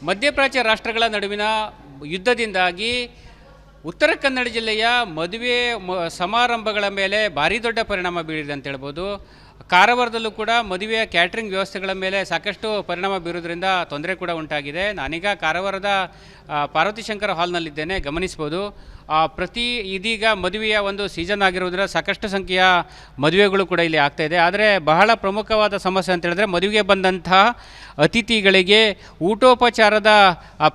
ಮಧ್ಯಪ್ರಾಚ್ಯ ರಾಷ್ಟ್ರಗಳ ನಡುವಿನ ಯುದ್ಧದಿಂದಾಗಿ ಉತ್ತರ ಕನ್ನಡ ಜಿಲ್ಲೆಯ ಮದುವೆ ಸಮಾರಂಭಗಳ ಮೇಲೆ ಭಾರಿ ದೊಡ್ಡ ಪರಿಣಾಮ ಬೀರಿದೆ ಅಂತ ಹೇಳ್ಬೋದು. ಕಾರವಾರದಲ್ಲೂ ಕೂಡ ಮದುವೆಯ ಕ್ಯಾಟ್ರಿಂಗ್ ವ್ಯವಸ್ಥೆಗಳ ಮೇಲೆ ಸಾಕಷ್ಟು ಪರಿಣಾಮ ಬೀರೋದ್ರಿಂದ ತೊಂದರೆ ಕೂಡ ಉಂಟಾಗಿದೆ. ನಾನೀಗ ಕಾರವಾರದ ಪಾರ್ವತಿ ಶಂಕರ ಹಾಲ್ನಲ್ಲಿದ್ದೇನೆ, ಗಮನಿಸ್ಬೋದು. ಇದೀಗ ಮದುವೆಯ ಒಂದು ಸೀಸನ್ ಆಗಿರೋದ್ರಿಂದ ಸಾಕಷ್ಟು ಸಂಖ್ಯೆಯ ಮದುವೆಗಳು ಕೂಡ ಇಲ್ಲಿ ಆಗ್ತಾಯಿದೆ. ಆದರೆ ಬಹಳ ಪ್ರಮುಖವಾದ ಸಮಸ್ಯೆ ಅಂತ ಹೇಳಿದ್ರೆ ಮದುವೆಗೆ ಬಂದಂತಹ ಅತಿಥಿಗಳಿಗೆ ಊಟೋಪಚಾರದ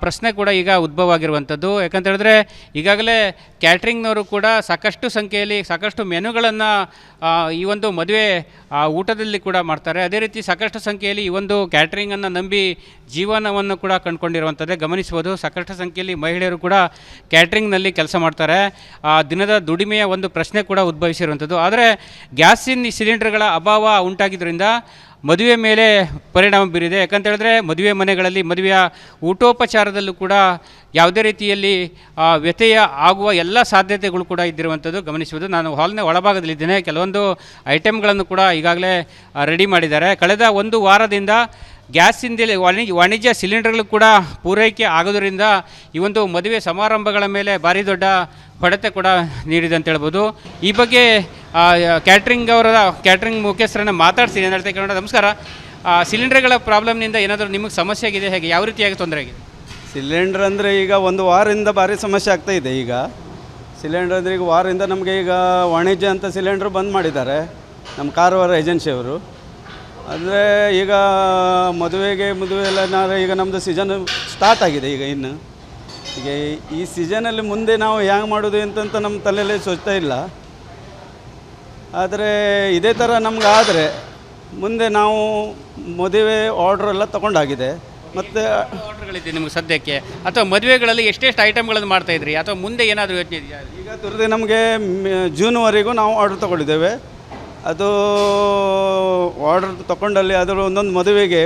ಪ್ರಶ್ನೆ ಕೂಡ ಈಗ ಉದ್ಭವ ಆಗಿರುವಂಥದ್ದು. ಯಾಕಂತ ಹೇಳಿದ್ರೆ ಈಗಾಗಲೇ ಕ್ಯಾಟ್ರಿಂಗ್ನವರು ಕೂಡ ಸಾಕಷ್ಟು ಸಂಖ್ಯೆಯಲ್ಲಿ ಸಾಕಷ್ಟು ಮೆನುಗಳನ್ನು ಈ ಒಂದು ಮದುವೆ ಊಟದಲ್ಲಿ ಕೂಡ ಮಾಡ್ತಾರೆ. ಅದೇ ರೀತಿ ಸಾಕಷ್ಟು ಸಂಖ್ಯೆಯಲ್ಲಿ ಈ ಒಂದು ಕ್ಯಾಟ್ರಿಂಗನ್ನು ನಂಬಿ ಜೀವನವನ್ನು ಕೂಡ ಕಂಡುಕೊಂಡಿರುವಂಥದ್ದೇ ಗಮನಿಸ್ಬೋದು. ಸಾಕಷ್ಟು ಸಂಖ್ಯೆಯಲ್ಲಿ ಮಹಿಳೆಯರು ಕೂಡ ಕ್ಯಾಟ್ರಿಂಗ್ನಲ್ಲಿ ಕೆಲಸ ಮಾಡ್ತಾರೆ. ದಿನದ ದುಡಿಮೆಯ ಒಂದು ಪ್ರಶ್ನೆ ಕೂಡ ಉದ್ಭವಿಸಿರುವಂಥದ್ದು. ಆದರೆ ಗ್ಯಾಸಿನ ಸಿಲಿಂಡರ್ಗಳ ಅಭಾವ ಉಂಟಾಗಿದ್ದರಿಂದ ಮದುವೆ ಮೇಲೆ ಪರಿಣಾಮ ಬೀರಿದೆ. ಯಾಕಂತ ಹೇಳಿದ್ರೆ ಮದುವೆ ಮನೆಗಳಲ್ಲಿ ಮದುವೆಯ ಊಟೋಪಚಾರದಲ್ಲೂ ಕೂಡ ಯಾವುದೇ ರೀತಿಯಲ್ಲಿ ವ್ಯತ್ಯಯ ಆಗುವ ಎಲ್ಲ ಸಾಧ್ಯತೆಗಳು ಕೂಡ ಇದ್ದಿರುವಂಥದ್ದು ಗಮನಿಸುವುದು. ನಾನು ಹಾಲ್ನ ಒಳಭಾಗದಲ್ಲಿದ್ದೇನೆ. ಕೆಲವೊಂದು ಐಟಮ್ಗಳನ್ನು ಕೂಡ ಈಗಾಗಲೇ ರೆಡಿ ಮಾಡಿದ್ದಾರೆ. ಕಳೆದ ಒಂದು ವಾರದಿಂದ ಗ್ಯಾಸಿಂದ ವಾಣಿಜ್ಯ ಸಿಲಿಂಡರ್ಗಳು ಕೂಡ ಪೂರೈಕೆ ಆಗೋದರಿಂದ ಈ ಒಂದು ಮದುವೆ ಸಮಾರಂಭಗಳ ಮೇಲೆ ಭಾರಿ ದೊಡ್ಡ ಹೊಡೆತ ಕೂಡ ನೀಡಿದೆ ಅಂತ ಹೇಳ್ಬೋದು. ಈ ಬಗ್ಗೆ ಕ್ಯಾಟ್ರಿಂಗ್ ಮುಖ್ಯಸ್ಥರನ್ನು ಮಾತಾಡ್ತೀನಿ ಅಂತ ಹೇಳ್ತಾ ಕೇಳೋಣ. ನಮಸ್ಕಾರ. ಸಿಲಿಂಡರ್ಗಳ ಪ್ರಾಬ್ಲಮ್ನಿಂದ ಏನಾದರೂ ನಿಮಗೆ ಸಮಸ್ಯೆ ಆಗಿದೆ, ಹೇಗೆ ಯಾವ ರೀತಿಯಾಗಿ ತೊಂದರೆ ಆಗಿದೆ? ಸಿಲಿಂಡ್ರ್ ಅಂದರೆ ಈಗ ಒಂದು ವಾರದಿಂದ ಭಾರಿ ಸಮಸ್ಯೆ ಆಗ್ತಾಯಿದೆ. ಈಗ ಸಿಲಿಂಡ್ರ್ ಅಂದರೆ ಈಗ ವಾರದಿಂದ ನಮಗೆ ಈಗ ವಾಣಿಜ್ಯ ಅಂತ ಸಿಲಿಂಡ್ರ್ ಬಂದ್ ಮಾಡಿದ್ದಾರೆ ನಮ್ಮ ಕಾರವಾರ ಏಜೆನ್ಸಿಯವರು. ಅಂದರೆ ಈಗ ಮದುವೆ ಎಲ್ಲ ಈಗ ನಮ್ಮದು ಸೀಸನ್ ಸ್ಟಾರ್ಟ್ ಆಗಿದೆ. ಈಗ ಈ ಸೀಸನಲ್ಲಿ ಮುಂದೆ ನಾವು ಹ್ಯಾಂಗೆ ಮಾಡೋದು ಅಂತಂತ ನಮ್ಮ ತಲೆಯಲ್ಲಿ ಸೋಚ್ತಾ ಇಲ್ಲ. ಆದರೆ ಇದೇ ಥರ ನಮ್ಗೆ ಆದರೆ ಮುಂದೆ ನಾವು ಮದುವೆ ಆರ್ಡ್ರ್ ಎಲ್ಲ ತೊಗೊಂಡಾಗಿದೆ. ಮತ್ತು ಆರ್ಡ್ರ್ಗಳಿದೆ ನಿಮಗೆ ಸದ್ಯಕ್ಕೆ, ಅಥವಾ ಮದುವೆಗಳಲ್ಲಿ ಎಷ್ಟೆಷ್ಟು ಐಟಮ್ಗಳನ್ನು ಮಾಡ್ತಾಯಿದ್ರಿ, ಅಥವಾ ಮುಂದೆ ಏನಾದರೂ ಯೋಚನೆ ಇದೆಯಾ? ಈಗ ತುರ್ದಿ ನಮಗೆ ಜೂನ್ವರೆಗೂ ನಾವು ಆರ್ಡ್ರ್ ತೊಗೊಂಡಿದ್ದೇವೆ. ಅದು ಆರ್ಡರ್ ತೊಗೊಂಡಲ್ಲಿ ಅದರ ಒಂದೊಂದು ಮದುವೆಗೆ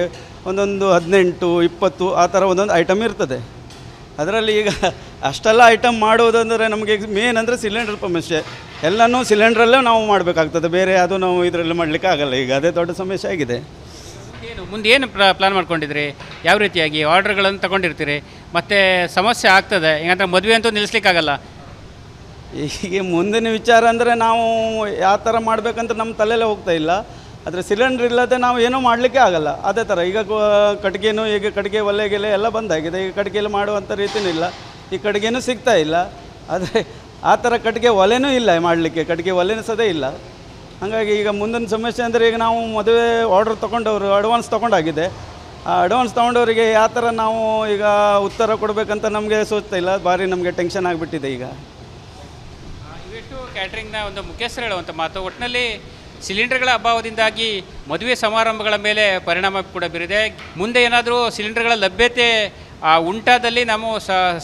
ಒಂದೊಂದು 18-20 ಆ ಥರ ಒಂದೊಂದು ಐಟಮ್ ಇರ್ತದೆ. ಅದರಲ್ಲಿ ಈಗ ಅಷ್ಟೆಲ್ಲ ಐಟಮ್ ಮಾಡುವುದಂದರೆ ನಮಗೆ ಮೇನ್ ಅಂದರೆ ಸಿಲಿಂಡರ್ ಸಮಸ್ಯೆ. ಎಲ್ಲನೂ ಸಿಲಿಂಡ್ರಲ್ಲೇ ನಾವು ಮಾಡಬೇಕಾಗ್ತದೆ, ಬೇರೆ ಅದು ನಾವು ಇದರಲ್ಲಿ ಮಾಡಲಿಕ್ಕೆ ಆಗಲ್ಲ. ಈಗ ಅದೇ ದೊಡ್ಡ ಸಮಸ್ಯೆ ಆಗಿದೆ. ಮುಂದೆ ಏನು ಪ್ಲಾನ್ ಮಾಡ್ಕೊಂಡಿದ್ರಿ? ಯಾವ ರೀತಿಯಾಗಿ ಆರ್ಡ್ರ್ಗಳನ್ನು ತಗೊಂಡಿರ್ತೀರಿ? ಮತ್ತು ಸಮಸ್ಯೆ ಆಗ್ತದೆ, ಹೆಂಗಂದ್ರೆ ಮದುವೆ ಅಂತೂ ನಿಲ್ಲಿಸ್ಲಿಕ್ಕಾಗಲ್ಲ. ಈಗ ಮುಂದಿನ ವಿಚಾರ ಅಂದರೆ ನಾವು ಯಾವ ಥರ ಮಾಡಬೇಕಂತ ನಮ್ಮ ತಲೆಯಲ್ಲೇ ಹೋಗ್ತಾ ಇಲ್ಲ. ಆದರೆ ಸಿಲಿಂಡ್ರ್ ಇಲ್ಲದೆ ನಾವು ಏನೂ ಮಾಡಲಿಕ್ಕೆ ಆಗಲ್ಲ. ಅದೇ ಥರ ಈಗ ಕಟ್ಟಿಗೆನೂ ಈಗ ಕಟ್ಟಿಗೆ ಒಲೆಗೆಲೆ ಎಲ್ಲ ಬಂದಾಗಿದೆ. ಈಗ ಕಟ್ಟಿಗೆಯಲ್ಲಿ ಮಾಡುವಂಥ ರೀತಿಯೂ ಇಲ್ಲ, ಈ ಕಟ್ಟಿಗೆನೂ ಸಿಗ್ತಾ ಇಲ್ಲ. ಆದರೆ ಆ ಥರ ಕಟ್ಟಿಗೆ ಒಲೆನೂ ಇಲ್ಲ ಮಾಡಲಿಕ್ಕೆ, ಕಟ್ಟಿಗೆ ಒಲೆನೂ ಸದೇ ಇಲ್ಲ. ಹಾಗಾಗಿ ಈಗ ಮುಂದಿನ ಸಮಸ್ಯೆ ಅಂದರೆ ಈಗ ನಾವು ಮದುವೆ ಆರ್ಡ್ರ್ ತೊಗೊಂಡವರು ಅಡ್ವಾನ್ಸ್ ತೊಗೊಂಡಾಗಿದೆ. ಆ ಅಡ್ವಾನ್ಸ್ ತೊಗೊಂಡವರಿಗೆ ಯಾವ ಥರ ನಾವು ಈಗ ಉತ್ತರ ಕೊಡಬೇಕಂತ ನಮಗೆ ಸೋಚ್ತಾ ಇಲ್ಲ. ಭಾರಿ ನಮಗೆ ಟೆನ್ಷನ್ ಆಗಿಬಿಟ್ಟಿದೆ. ಈಗ ಕ್ಯಾಟ್ರಿಂಗ್ನ ಒಂದು ಮುಖ್ಯಸ್ಥರು ಹೇಳುವಂಥ ಮಾತು, ಒಟ್ಟಿನಲ್ಲಿ ಸಿಲಿಂಡರ್ಗಳ ಅಭಾವದಿಂದಾಗಿ ಮದುವೆ ಸಮಾರಂಭಗಳ ಮೇಲೆ ಪರಿಣಾಮ ಕೂಡ ಬೀರಿದೆ. ಮುಂದೆ ಏನಾದರೂ ಸಿಲಿಂಡರ್ಗಳ ಲಭ್ಯತೆ ಉಂಟಾದಲ್ಲಿ ನಾವು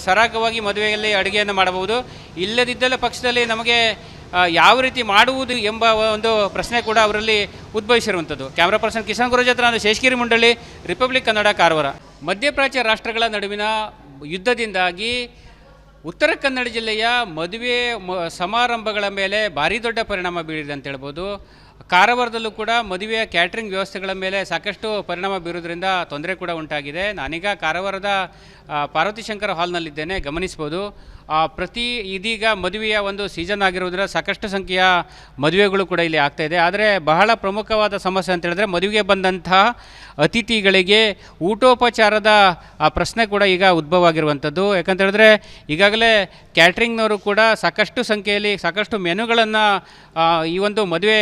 ಸರಾಗವಾಗಿ ಮದುವೆಯಲ್ಲಿ ಅಡುಗೆಯನ್ನು ಮಾಡಬಹುದು. ಇಲ್ಲದಿದ್ದಲ್ಲಿ ಪಕ್ಷದಲ್ಲಿ ನಮಗೆ ಯಾವ ರೀತಿ ಮಾಡುವುದು ಎಂಬ ಒಂದು ಪ್ರಶ್ನೆ ಕೂಡ ಅವರಲ್ಲಿ ಉದ್ಭವಿಸಿರುವಂಥದ್ದು. ಕ್ಯಾಮ್ರಾ ಪರ್ಸನ್ ಕಿಶನ್ ಗುರುಜ್ ಹತ್ರ ನಾನು ಶೇಷಗಿರಿ ಮುಂಡಳ್ಳಿ, ರಿಪಬ್ಲಿಕ್ ಕನ್ನಡ, ಕಾರವಾರ. ಮಧ್ಯಪ್ರಾಚ್ಯ ರಾಷ್ಟ್ರಗಳ ನಡುವಿನ ಯುದ್ಧದಿಂದಾಗಿ ಉತ್ತರ ಕನ್ನಡ ಜಿಲ್ಲೆಯ ಮದುವೆ ಸಮಾರಂಭಗಳ ಮೇಲೆ ಭಾರಿ ದೊಡ್ಡ ಪರಿಣಾಮ ಬೀರಿದೆ ಅಂತ ಹೇಳ್ಬೋದು. ಕಾರವಾರದಲ್ಲೂ ಕೂಡ ಮದುವೆಯ ಕ್ಯಾಟ್ರಿಂಗ್ ವ್ಯವಸ್ಥೆಗಳ ಮೇಲೆ ಸಾಕಷ್ಟು ಪರಿಣಾಮ ಬೀರೋದ್ರಿಂದ ತೊಂದರೆ ಕೂಡ ಉಂಟಾಗಿದೆ. ನಾನೀಗ ಕಾರವಾರದ ಪಾರ್ವತಿ ಶಂಕರ ಹಾಲ್ನಲ್ಲಿದ್ದೇನೆ, ಗಮನಿಸ್ಬೋದು. ಇದೀಗ ಮದುವೆಯ ಒಂದು ಸೀಸನ್ ಆಗಿರೋದ್ರಿಂದ ಸಾಕಷ್ಟು ಸಂಖ್ಯೆಯ ಮದುವೆಗಳು ಕೂಡ ಇಲ್ಲಿ ಆಗ್ತಾಯಿದೆ. ಆದರೆ ಬಹಳ ಪ್ರಮುಖವಾದ ಸಮಸ್ಯೆ ಅಂತ ಹೇಳಿದ್ರೆ ಮದುವೆಗೆ ಬಂದಂತಹ ಅತಿಥಿಗಳಿಗೆ ಊಟೋಪಚಾರದ ಪ್ರಶ್ನೆ ಕೂಡ ಈಗ ಉದ್ಭವ ಆಗಿರುವಂಥದ್ದು. ಯಾಕಂತ ಹೇಳಿದ್ರೆ ಈಗಾಗಲೇ ಕ್ಯಾಟ್ರಿಂಗ್ನವರು ಕೂಡ ಸಾಕಷ್ಟು ಸಂಖ್ಯೆಯಲ್ಲಿ ಸಾಕಷ್ಟು ಮೆನುಗಳನ್ನು ಈ ಒಂದು ಮದುವೆ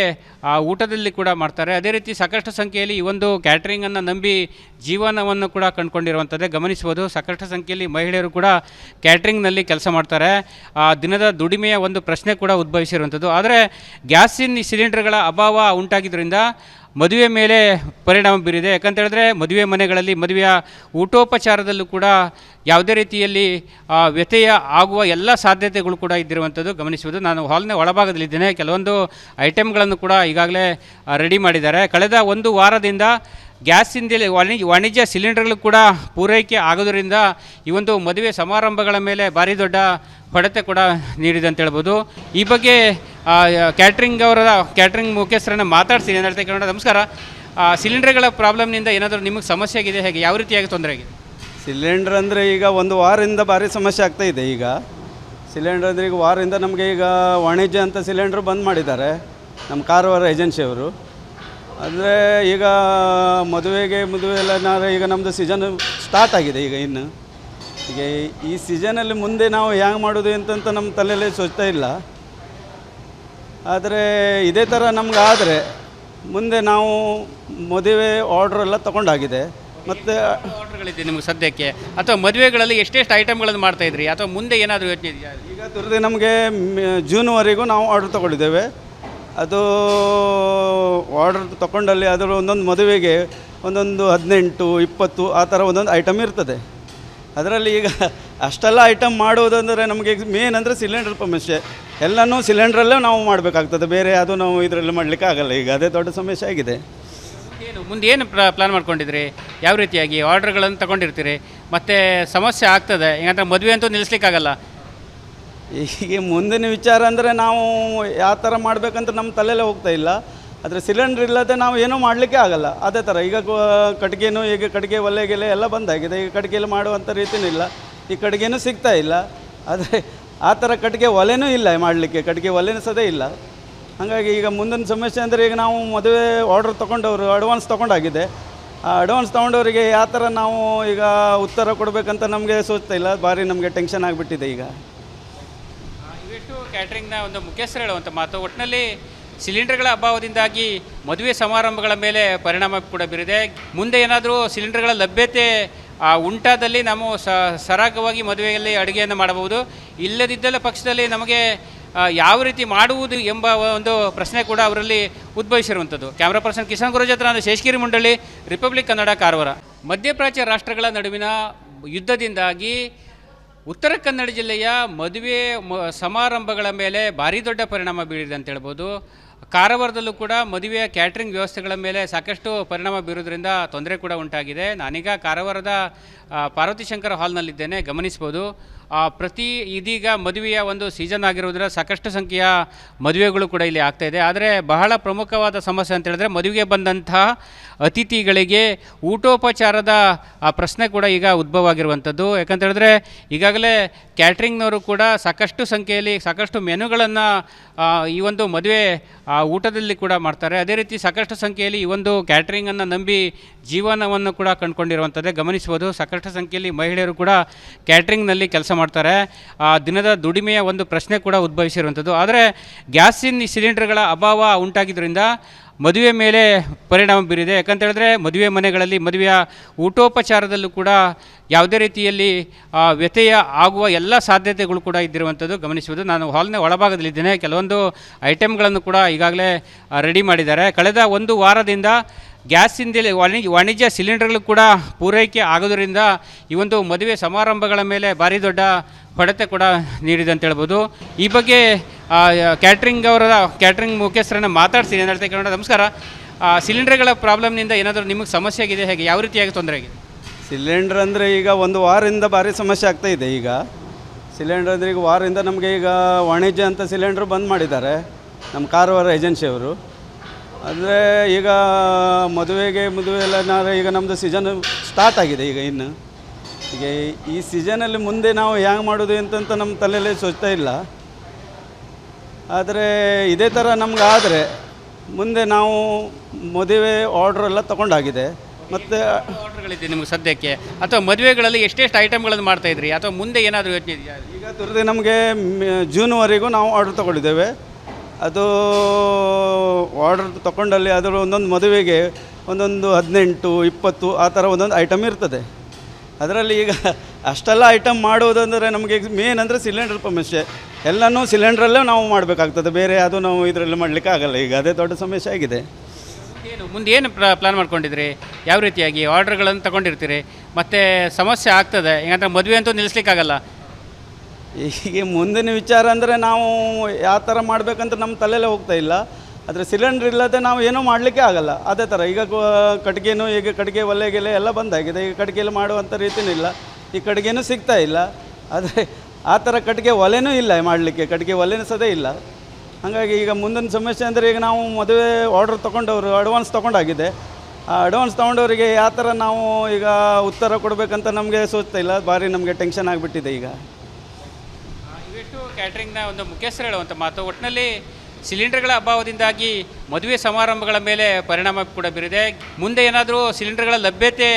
ಊಟದಲ್ಲಿ ಕೂಡ ಮಾಡ್ತಾರೆ. ಅದೇ ರೀತಿ ಸಾಕಷ್ಟು ಸಂಖ್ಯೆಯಲ್ಲಿ ಈ ಒಂದು ಕ್ಯಾಟ್ರಿಂಗನ್ನು ನಂಬಿ ಜೀವನವನ್ನು ಕೂಡ ಕಂಡುಕೊಂಡಿರುವಂಥದ್ದೇ ಗಮನಿಸ್ಬೋದು. ಸಾಕಷ್ಟು ಸಂಖ್ಯೆಯಲ್ಲಿ ಮಹಿಳೆಯರು ಕೂಡ ಕ್ಯಾಟ್ರಿಂಗ್ನಲ್ಲಿ ಕೆಲಸ ಮಾಡ್ತಾರೆ. ದಿನದ ದುಡಿಮೆಯ ಒಂದು ಪ್ರಶ್ನೆ ಕೂಡ ಉದ್ಭವಿಸಿರುವಂಥದ್ದು. ಆದರೆ ಗ್ಯಾಸಿನ ಸಿಲಿಂಡರ್ಗಳ ಅಭಾವ ಉಂಟಾಗಿದ್ದರಿಂದ ಮದುವೆ ಮೇಲೆ ಪರಿಣಾಮ ಬೀರಿದೆ. ಯಾಕಂತ ಹೇಳಿದ್ರೆ ಮದುವೆ ಮನೆಗಳಲ್ಲಿ ಮದುವೆಯ ಊಟೋಪಚಾರದಲ್ಲೂ ಕೂಡ ಯಾವುದೇ ರೀತಿಯಲ್ಲಿ ವ್ಯತ್ಯಯ ಆಗುವ ಎಲ್ಲ ಸಾಧ್ಯತೆಗಳು ಕೂಡ ಇದ್ದಿರುವಂಥದ್ದು ಗಮನಿಸುವುದು. ನಾನು ಹಾಲ್ನ ಒಳಭಾಗದಲ್ಲಿದ್ದೇನೆ. ಕೆಲವೊಂದು ಐಟಮ್ಗಳನ್ನು ಕೂಡ ಈಗಾಗಲೇ ರೆಡಿ ಮಾಡಿದ್ದಾರೆ. ಕಳೆದ ಒಂದು ವಾರದಿಂದ ಗ್ಯಾಸಿಂದ ವಾಣಿಜ್ಯ ಸಿಲಿಂಡರ್ಗಳು ಕೂಡ ಪೂರೈಕೆ ಆಗೋದರಿಂದ ಈ ಒಂದು ಮದುವೆ ಸಮಾರಂಭಗಳ ಮೇಲೆ ಭಾರಿ ದೊಡ್ಡ ಹೊಡೆತ ಕೂಡ ನೀಡಿದೆ ಅಂತ ಹೇಳ್ಬೋದು. ಈ ಬಗ್ಗೆ ಕ್ಯಾಟ್ರಿಂಗ್ ಮುಖ್ಯಸ್ಥರನ್ನು ಮಾತಾಡ್ತೀನಿ ಅಂತ ಹೇಳ್ತಾ ಕೇಳೋಣ. ನಮಸ್ಕಾರ. ಸಿಲಿಂಡರ್ಗಳ ಪ್ರಾಬ್ಲಮ್ನಿಂದ ಏನಾದರೂ ನಿಮಗೆ ಸಮಸ್ಯೆ ಆಗಿದೆ, ಹೇಗೆ ಯಾವ ರೀತಿಯಾಗಿ ತೊಂದರೆ ಆಗಿದೆ? ಸಿಲಿಂಡ್ರ್ ಅಂದರೆ ಈಗ ಒಂದು ವಾರದಿಂದ ಭಾರಿ ಸಮಸ್ಯೆ ಆಗ್ತಾ ಇದೆ ಈಗ. ಸಿಲಿಂಡ್ರ್ ಅಂದರೆ ಈಗ ವಾರದಿಂದ ನಮಗೆ ಈಗ ವಾಣಿಜ್ಯ ಅಂತ ಸಿಲಿಂಡ್ರ್ ಬಂದ್ ಮಾಡಿದ್ದಾರೆ ನಮ್ಮ ಕಾರವಾರ ಏಜೆನ್ಸಿಯವರು. ಅಂದರೆ ಈಗ ಮದುವೆ ಎಲ್ಲ ಈಗ ನಮ್ಮದು ಸೀಸನ್ ಸ್ಟಾರ್ಟ್ ಆಗಿದೆ ಈಗ ಇನ್ನು. ಈಗ ಈ ಸೀಸನಲ್ಲಿ ಮುಂದೆ ನಾವು ಹ್ಯಾಂಗೆ ಮಾಡೋದು ಅಂತಂತ ನಮ್ಮ ತಲೆಯಲ್ಲಿ ಸೋಚ್ತಾ ಇಲ್ಲ. ಆದರೆ ಇದೇ ಥರ ನಮಗಾದರೆ ಮುಂದೆ ನಾವು ಮದುವೆ ಆರ್ಡ್ರೆಲ್ಲ ತೊಗೊಂಡಾಗಿದೆ. ಮತ್ತು ಆರ್ಡರ್ಗಳಿದೆ ನಿಮಗೆ ಸದ್ಯಕ್ಕೆ, ಅಥವಾ ಮದುವೆಗಳಲ್ಲಿ ಎಷ್ಟೆಷ್ಟು ಐಟಮ್ಗಳನ್ನು ಮಾಡ್ತಾಯಿದ್ರಿ, ಅಥವಾ ಮುಂದೆ ಏನಾದರೂ ಯೋಚನೆ ಇದೆಯಾ? ಈಗ ತುರ್ದು ನಮಗೆ ಜೂನ್ವರೆಗೂ ನಾವು ಆರ್ಡ್ರ್ ತೊಗೊಂಡಿದ್ದೇವೆ. ಅದು ಆರ್ಡ್ರ್ ತೊಗೊಂಡಲ್ಲಿ ಅದರ ಒಂದೊಂದು ಮದುವೆಗೆ ಒಂದೊಂದು 18, 20 ಆ ಥರ ಒಂದೊಂದು ಐಟಮ್ ಇರ್ತದೆ. ಅದರಲ್ಲಿ ಈಗ ಅಷ್ಟೆಲ್ಲ ಐಟಮ್ ಮಾಡುವುದಂದರೆ ನಮಗೆ ಮೇನ್ ಅಂದರೆ ಸಿಲಿಂಡರ್ ಸಮಸ್ಯೆ. ಎಲ್ಲನೂ ಸಿಲಿಂಡ್ರಲ್ಲೇ ನಾವು ಮಾಡಬೇಕಾಗ್ತದೆ, ಬೇರೆ ಅದು ನಾವು ಇದರಲ್ಲಿ ಮಾಡಲಿಕ್ಕೆ ಆಗಲ್ಲ. ಈಗ ಅದೇ ದೊಡ್ಡ ಸಮಸ್ಯೆ ಆಗಿದೆ. ಮುಂದೆ ಏನು ಪ್ಲಾನ್ ಮಾಡ್ಕೊಂಡಿದ್ರಿ? ಯಾವ ರೀತಿಯಾಗಿ ಆರ್ಡ್ರ್ಗಳನ್ನು ತಗೊಂಡಿರ್ತೀರಿ? ಮತ್ತು ಸಮಸ್ಯೆ ಆಗ್ತದೆ ಯಾಕಂದರೆ ಮದುವೆ ಅಂತೂ ನಿಲ್ಲಿಸ್ಲಿಕ್ಕಾಗಲ್ಲ. ಹೀಗೆ ಮುಂದಿನ ವಿಚಾರ ಅಂದರೆ ನಾವು ಯಾವ ಥರ ಮಾಡಬೇಕಂತ ನಮ್ಮ ತಲೆಯಲ್ಲೇ ಹೋಗ್ತಾ ಇಲ್ಲ. ಆದರೆ ಸಿಲಿಂಡ್ರ್ ಇಲ್ಲದೆ ನಾವು ಏನೂ ಮಾಡಲಿಕ್ಕೆ ಆಗಲ್ಲ. ಅದೇ ಥರ ಈಗ ಕಟ್ಟಿಗೆನೂ ಈಗ ಕಟ್ಟಿಗೆ ಒಲೆಗೆಲೆ ಎಲ್ಲ ಬಂದಾಗಿದೆ. ಈಗ ಕಟ್ಟಿಗೆಯಲ್ಲಿ ಮಾಡುವಂಥ ರೀತಿಯೂ ಇಲ್ಲ, ಈ ಕಟ್ಟಿಗೆನೂ ಸಿಗ್ತಾ ಇಲ್ಲ. ಆದರೆ ಆ ಥರ ಕಟ್ಟಿಗೆ ಒಲೆನೂ ಇಲ್ಲ ಮಾಡಲಿಕ್ಕೆ, ಕಟ್ಟಿಗೆ ಒಲೆನೂ ಸದೇ ಇಲ್ಲ. ಹಾಗಾಗಿ ಈಗ ಮುಂದಿನ ಸಮಸ್ಯೆ ಅಂದರೆ ಈಗ ನಾವು ಮದುವೆ ಆರ್ಡ್ರ್ ತೊಗೊಂಡವರು ಅಡ್ವಾನ್ಸ್ ತೊಗೊಂಡಾಗಿದೆ. ಆ ಅಡ್ವಾನ್ಸ್ ತೊಗೊಂಡವರಿಗೆ ಯಾವ ಥರ ನಾವು ಈಗ ಉತ್ತರ ಕೊಡಬೇಕಂತ ನಮಗೆ ಸೋಚ್ತಾ ಇಲ್ಲ. ಭಾರಿ ನಮಗೆ ಟೆನ್ಷನ್ ಆಗಿಬಿಟ್ಟಿದೆ ಈಗ. ಇವೆಷ್ಟು ಕ್ಯಾಟ್ರಿಂಗ್ನ ಒಂದು ಮುಖ್ಯಸ್ಥರು ಹೇಳುವಂಥ ಮಾತು. ಒಟ್ಟಿನಲ್ಲಿ ಸಿಲಿಂಡರ್ಗಳ ಅಭಾವದಿಂದಾಗಿ ಮದುವೆ ಸಮಾರಂಭಗಳ ಮೇಲೆ ಪರಿಣಾಮ ಕೂಡ ಬೀರಿದೆ. ಮುಂದೆ ಏನಾದರೂ ಸಿಲಿಂಡರ್ಗಳ ಲಭ್ಯತೆ ಉಂಟಾದಲ್ಲಿ ನಾವು ಸರಾಗವಾಗಿ ಮದುವೆಯಲ್ಲಿ ಅಡುಗೆಯನ್ನು ಮಾಡಬಹುದು. ಇಲ್ಲದಿದ್ದಲ್ಲ ಪಕ್ಷದಲ್ಲಿ ನಮಗೆ ಯಾವ ರೀತಿ ಮಾಡುವುದು ಎಂಬ ಒಂದು ಪ್ರಶ್ನೆ ಕೂಡ ಅವರಲ್ಲಿ ಉದ್ಭವಿಸಿರುವಂಥದ್ದು. ಕ್ಯಾಮ್ರಾ ಪರ್ಸನ್ ಕಿಶನ್ ಗುರು ಜೊತೆ ನಾನು ಶೇಷಗಿರಿ ಮುಂಡಳ್ಳಿ, ರಿಪಬ್ಲಿಕ್ ಕನ್ನಡ, ಕಾರವಾರ. ಮಧ್ಯಪ್ರಾಚ್ಯ ರಾಷ್ಟ್ರಗಳ ನಡುವಿನ ಯುದ್ಧದಿಂದಾಗಿ ಉತ್ತರ ಕನ್ನಡ ಜಿಲ್ಲೆಯ ಮದುವೆ ಸಮಾರಂಭಗಳ ಮೇಲೆ ಭಾರಿ ದೊಡ್ಡ ಪರಿಣಾಮ ಬೀರಿದೆ ಅಂತ ಹೇಳ್ಬೋದು. ಕಾರವಾರದಲ್ಲೂ ಕೂಡ ಮದುವೆಯ ಕ್ಯಾಟ್ರಿಂಗ್ ವ್ಯವಸ್ಥೆಗಳ ಮೇಲೆ ಸಾಕಷ್ಟು ಪರಿಣಾಮ ಬೀರೋದ್ರಿಂದ ತೊಂದರೆ ಕೂಡ ಉಂಟಾಗಿದೆ. ನಾನೀಗ ಕಾರವಾರದ ಪಾರ್ವತಿ ಶಂಕರ ಹಾಲ್ನಲ್ಲಿದ್ದೇನೆ, ಗಮನಿಸ್ಬೋದು. ಇದೀಗ ಮದುವೆಯ ಒಂದು ಸೀಸನ್ ಆಗಿರೋದ್ರಿಂದ ಸಾಕಷ್ಟು ಸಂಖ್ಯೆಯ ಮದುವೆಗಳು ಕೂಡ ಇಲ್ಲಿ ಆಗ್ತಾಯಿದೆ. ಆದರೆ ಬಹಳ ಪ್ರಮುಖವಾದ ಸಮಸ್ಯೆ ಅಂತ ಹೇಳಿದ್ರೆ ಮದುವೆಗೆ ಬಂದಂತಹ ಅತಿಥಿಗಳಿಗೆ ಊಟೋಪಚಾರದ ಪ್ರಶ್ನೆ ಕೂಡ ಈಗ ಉದ್ಭವ ಆಗಿರುವಂಥದ್ದು. ಯಾಕಂತ ಹೇಳಿದ್ರೆ ಈಗಾಗಲೇ ಕ್ಯಾಟ್ರಿಂಗ್ನವರು ಕೂಡ ಸಾಕಷ್ಟು ಸಂಖ್ಯೆಯಲ್ಲಿ ಸಾಕಷ್ಟು ಮೆನುಗಳನ್ನು ಈ ಒಂದು ಮದುವೆ ಊಟದಲ್ಲಿ ಕೂಡ ಮಾಡ್ತಾರೆ. ಅದೇ ರೀತಿ ಸಾಕಷ್ಟು ಸಂಖ್ಯೆಯಲ್ಲಿ ಈ ಒಂದು ಕ್ಯಾಟ್ರಿಂಗನ್ನು ನಂಬಿ ಜೀವನವನ್ನು ಕೂಡ ಕಂಡುಕೊಂಡಿರುವಂಥದ್ದೇ ಗಮನಿಸ್ಬೋದು. ಸಾಕಷ್ಟು ಸಂಖ್ಯೆಯಲ್ಲಿ ಮಹಿಳೆಯರು ಕೂಡ ಕ್ಯಾಟ್ರಿಂಗ್ನಲ್ಲಿ ಕೆಲಸ ಮಾಡ್ತಾರೆ. ದಿನದ ದುಡಿಮೆಯ ಒಂದು ಪ್ರಶ್ನೆ ಕೂಡ ಉದ್ಭವಿಸಿರುವಂಥದ್ದು. ಆದರೆ ಗ್ಯಾಸಿನ ಸಿಲಿಂಡರ್ಗಳ ಅಭಾವ ಉಂಟಾಗಿದ್ದರಿಂದ ಮದುವೆ ಮೇಲೆ ಪರಿಣಾಮ ಬೀರಿದೆ. ಯಾಕಂತ ಹೇಳಿದ್ರೆ ಮದುವೆ ಮನೆಗಳಲ್ಲಿ ಮದುವೆಯ ಊಟೋಪಚಾರದಲ್ಲೂ ಕೂಡ ಯಾವುದೇ ರೀತಿಯಲ್ಲಿ ವ್ಯತ್ಯಯ ಆಗುವ ಎಲ್ಲ ಸಾಧ್ಯತೆಗಳು ಕೂಡ ಇದ್ದಿರುವಂಥದ್ದು ಗಮನಿಸುವುದು. ನಾನು ಹಾಲ್ನ ಒಳಭಾಗದಲ್ಲಿದ್ದೇನೆ. ಕೆಲವೊಂದು ಐಟಮ್ಗಳನ್ನು ಕೂಡ ಈಗಾಗಲೇ ರೆಡಿ ಮಾಡಿದ್ದಾರೆ. ಕಳೆದ ಒಂದು ವಾರದಿಂದ ಗ್ಯಾಸಿಂದ ವಾಣಿಜ್ಯ ಸಿಲಿಂಡರ್ಗಳು ಕೂಡ ಪೂರೈಕೆ ಆಗೋದರಿಂದ ಈ ಒಂದು ಮದುವೆ ಸಮಾರಂಭಗಳ ಮೇಲೆ ಭಾರಿ ದೊಡ್ಡ ಹೊಡೆತ ಕೂಡ ನೀಡಿದೆ ಅಂತ ಹೇಳ್ಬೋದು. ಈ ಬಗ್ಗೆ ಕ್ಯಾಟ್ರಿಂಗ್ ಮುಖ್ಯಸ್ಥರನ್ನು ಮಾತಾಡ್ತೀನಿ. ಅಂತ ಹೇಳ್ತಾ ನಮಸ್ಕಾರ. ಸಿಲಿಂಡರ್ಗಳ ಪ್ರಾಬ್ಲಮ್ನಿಂದ ಏನಾದರೂ ನಿಮಗೆ ಸಮಸ್ಯೆ ಆಗಿದೆ, ಹೇಗೆ ಯಾವ ರೀತಿಯಾಗಿ ತೊಂದರೆ ಆಗಿದೆ? ಸಿಲಿಂಡ್ರ್ ಅಂದರೆ ಈಗ ಒಂದು ವಾರದಿಂದ ಭಾರಿ ಸಮಸ್ಯೆ ಆಗ್ತಾ ಇದೆ ಈಗ. ಸಿಲಿಂಡ್ರ್ ಅಂದರೆ ಈಗ ವಾರದಿಂದ ನಮಗೆ ಈಗ ವಾಣಿಜ್ಯ ಅಂತ ಸಿಲಿಂಡ್ರ್ ಬಂದ್ ಮಾಡಿದ್ದಾರೆ ನಮ್ಮ ಕಾರವಾರ ಏಜೆನ್ಸಿಯವರು. ಅಂದರೆ ಈಗ ಮದುವೆ ಎಲ್ಲ ಈಗ ನಮ್ಮದು ಸೀಸನ್ ಸ್ಟಾರ್ಟ್ ಆಗಿದೆ ಈಗ ಇನ್ನು. ಈಗ ಈ ಸೀಸನಲ್ಲಿ ಮುಂದೆ ನಾವು ಹ್ಯಾಂಗೆ ಮಾಡೋದು ಅಂತಂತ ನಮ್ಮ ತಲೆಯಲ್ಲಿ ಸೋಚ್ತಾ ಇಲ್ಲ. ಆದರೆ ಇದೇ ಥರ ನಮಗಾದರೆ ಮುಂದೆ ನಾವು ಮದುವೆ ಆರ್ಡ್ರೆಲ್ಲ ತೊಗೊಂಡಾಗಿದೆ. ಮತ್ತು ಆರ್ಡರ್ಗಳಿದೆ ನಿಮಗೆ ಸದ್ಯಕ್ಕೆ, ಅಥವಾ ಮದುವೆಗಳಲ್ಲಿ ಎಷ್ಟೆಷ್ಟು ಐಟಮ್ಗಳನ್ನು ಮಾಡ್ತಾಯಿದ್ರಿ, ಅಥವಾ ಮುಂದೆ ಏನಾದರೂ ಯೋಚನೆ ಇದೆಯಾ? ಈಗ ತುರ್ದು ನಮಗೆ ಜೂನ್ವರೆಗೂ ನಾವು ಆರ್ಡ್ರ್ ತೊಗೊಂಡಿದ್ದೇವೆ. ಅದು ಆರ್ಡ್ರ್ ತೊಗೊಂಡಲ್ಲಿ ಅದರ ಒಂದೊಂದು ಮದುವೆಗೆ ಒಂದೊಂದು 18, 20 ಆ ಥರ ಒಂದೊಂದು ಐಟಮ್ ಇರ್ತದೆ. ಅದರಲ್ಲಿ ಈಗ ಅಷ್ಟೆಲ್ಲ ಐಟಮ್ ಮಾಡುವುದಂದರೆ ನಮಗೆ ಮೇನ್ ಅಂದರೆ ಸಿಲಿಂಡರ್ ಸಮಸ್ಯೆ. ಎಲ್ಲನೂ ಸಿಲಿಂಡ್ರಲ್ಲೇ ನಾವು ಮಾಡಬೇಕಾಗ್ತದೆ, ಬೇರೆ ಅದು ನಾವು ಇದರಲ್ಲಿ ಮಾಡಲಿಕ್ಕೆ ಆಗಲ್ಲ. ಈಗ ಅದೇ ದೊಡ್ಡ ಸಮಸ್ಯೆ ಆಗಿದೆ. ಮುಂದೆ ಏನು ಪ್ಲಾನ್ ಮಾಡ್ಕೊಂಡಿದ್ರಿ? ಯಾವ ರೀತಿಯಾಗಿ ಆರ್ಡ್ರ್ಗಳನ್ನು ತಗೊಂಡಿರ್ತೀರಿ? ಮತ್ತು ಸಮಸ್ಯೆ ಆಗ್ತದೆ ಯಾಕಂದರೆ ಮದುವೆ ಅಂತೂ ನಿಲ್ಲಿಸ್ಲಿಕ್ಕಾಗಲ್ಲ. ಹೀಗೆ ಮುಂದಿನ ವಿಚಾರ ಅಂದರೆ ನಾವು ಯಾವ ಥರ ಮಾಡಬೇಕಂತ ನಮ್ಮ ತಲೆಯಲ್ಲೇ ಹೋಗ್ತಾ ಇಲ್ಲ. ಆದರೆ ಸಿಲಿಂಡ್ರ್ ಇಲ್ಲದೆ ನಾವು ಏನೂ ಮಾಡಲಿಕ್ಕೆ ಆಗಲ್ಲ. ಅದೇ ಥರ ಈಗ ಕಟ್ಟಿಗೆನೂ ಈಗ ಕಟ್ಟಿಗೆ ಒಲೆಗೆಲೆ ಎಲ್ಲ ಬಂದಾಗಿದೆ. ಈಗ ಕಟ್ಟಿಗೆಯಲ್ಲಿ ಮಾಡುವಂಥ ರೀತಿಯೂ ಇಲ್ಲ, ಈ ಕಟ್ಟಿಗೆನೂ ಸಿಗ್ತಾ ಇಲ್ಲ. ಆದರೆ ಆ ಥರ ಕಟ್ಟಿಗೆ ಒಲೆನೂ ಇಲ್ಲ ಮಾಡಲಿಕ್ಕೆ, ಕಟ್ಟಿಗೆ ಒಲೆನೂ ಸದೇ ಇಲ್ಲ. ಹಾಗಾಗಿ ಈಗ ಮುಂದಿನ ಸಮಸ್ಯೆ ಅಂದರೆ ಈಗ ನಾವು ಮದುವೆ ಆರ್ಡ್ರ್ ತೊಗೊಂಡವರು ಅಡ್ವಾನ್ಸ್ ತೊಗೊಂಡಾಗಿದೆ. ಆ ಅಡ್ವಾನ್ಸ್ ತೊಗೊಂಡವರಿಗೆ ಯಾವ ಥರ ನಾವು ಈಗ ಉತ್ತರ ಕೊಡಬೇಕಂತ ನಮಗೆ ಸೋಚ್ತಾ ಇಲ್ಲ, ಭಾರಿ ನಮಗೆ ಟೆನ್ಷನ್ ಆಗಿಬಿಟ್ಟಿದೆ ಈಗ. ಇವೆಷ್ಟು ಕ್ಯಾಟ್ರಿಂಗ್ನ ಒಂದು ಮುಖ್ಯಸ್ಥರು ಹೇಳುವಂಥ ಮಾತು. ಒಟ್ಟಿನಲ್ಲಿ ಸಿಲಿಂಡರ್ಗಳ ಅಭಾವದಿಂದಾಗಿ ಮದುವೆ ಸಮಾರಂಭಗಳ ಮೇಲೆ ಪರಿಣಾಮ ಕೂಡ ಬೀರಿದೆ. ಮುಂದೆ ಏನಾದರೂ ಸಿಲಿಂಡರ್ಗಳ ಲಭ್ಯತೆ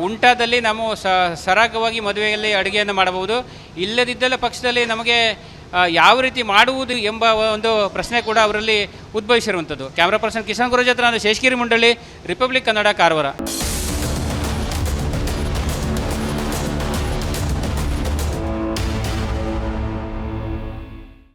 ಉಂಟಾದಲ್ಲಿ ನಾವು ಸರಾಗವಾಗಿ ಮದುವೆಯಲ್ಲಿ ಅಡುಗೆಯನ್ನು ಮಾಡಬಹುದು. ಇಲ್ಲದಿದ್ದಲ್ಲ ಪಕ್ಷದಲ್ಲಿ ನಮಗೆ ಯಾವ ರೀತಿ ಮಾಡುವುದು ಎಂಬ ಒಂದು ಪ್ರಶ್ನೆ ಕೂಡ ಅವರಲ್ಲಿ ಉದ್ಭವಿಸಿರುವಂಥದ್ದು. ಕ್ಯಾಮ್ರಾ ಪರ್ಸನ್ ಕಿಶನ್ ಗುರುಜ್ ಹತ್ರ ನಾನು ಶೇಷಗಿರಿ ಮುಂಡಳ್ಳಿ, ರಿಪಬ್ಲಿಕ್ ಕನ್ನಡ, ಕಾರವಾರ.